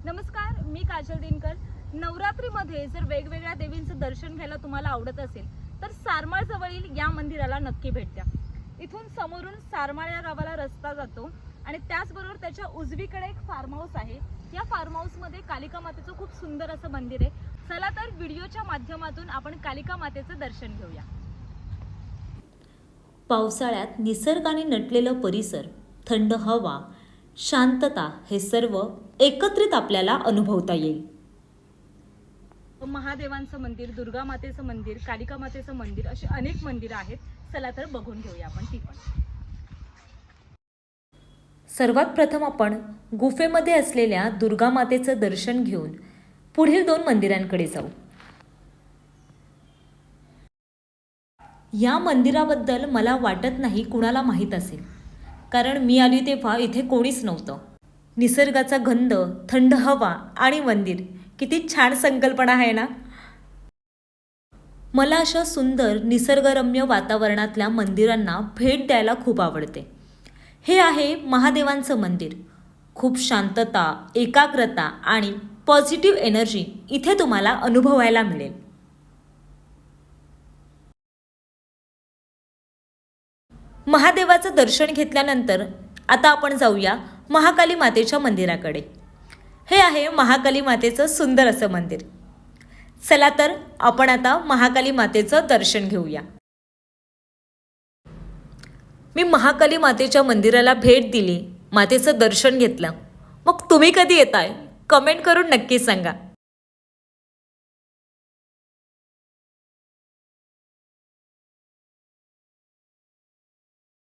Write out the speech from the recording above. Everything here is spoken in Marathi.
नमस्कार, मी काजल दिनकर। नवरात्रीमध्ये जर वेगवेगळ्या देवींचं दर्शन घ्यायला तुम्हाला आवडत असेल तर सारमाळ जवळील या मंदिराला नक्की भेट द्या। इथून समोरून सारमाळ या गावाला रस्ता जातो आणि त्याचबरोबर त्याच्या उजवीकडे एक फार्म हाऊस आहे। या फार्म हाऊस मध्ये कालिका मातेचं खूप सुंदर असं मंदिर आहे। चला तर व्हिडिओच्या माध्यमातून आपण कालिका मातेचं दर्शन घेऊया। पावसाळ्यात निसर्गाने नटलेलं परिसर, थंड हवा, शांतता हे सर्व एकत्रित आपल्याला अनुभवता येईल। महादेवांचं मंदिर, दुर्गा मातेचं मंदिर, कालिका मातेचं मंदिर अशी अनेक मंदिरं आहेत। चला तर बघून घेऊया आपण ती पण। सर्वात प्रथम आपण गुफेमध्ये असलेल्या दुर्गा मातेचं दर्शन घेऊन पुढील 2 मंदिरांकडे जाऊ। या मंदिराबद्दल मला वाटत नाही कुणाला माहीत असेल, कारण मी आली तेव्हा इथे कोणीच नव्हतं। निसर्गाचा गंध, थंड हवा आणि मंदिर, किती छान संकल्पना आहे ना। मला अशा सुंदर निसर्गरम्य वातावरणातल्या मंदिरांना भेट द्यायला खूप आवडते। हे आहे महादेवांचं मंदिर। खूप शांतता, एकाग्रता आणि पॉझिटिव्ह एनर्जी इथे तुम्हाला अनुभवायला मिळेल। महादेवाचं दर्शन घेतल्यानंतर आता आपण जाऊया महाकाली मातेच्या मंदिराकडे। हे आहे महाकाली मातेचं सुंदर असं मंदिर। चला तर आपण आता महाकाली मातेचं दर्शन घेऊया। मी महाकाली मातेच्या मंदिराला भेट दिली, मातेचं दर्शन घेतलं। मग तुम्ही कधी येताय? कमेंट करून नक्की सांगा।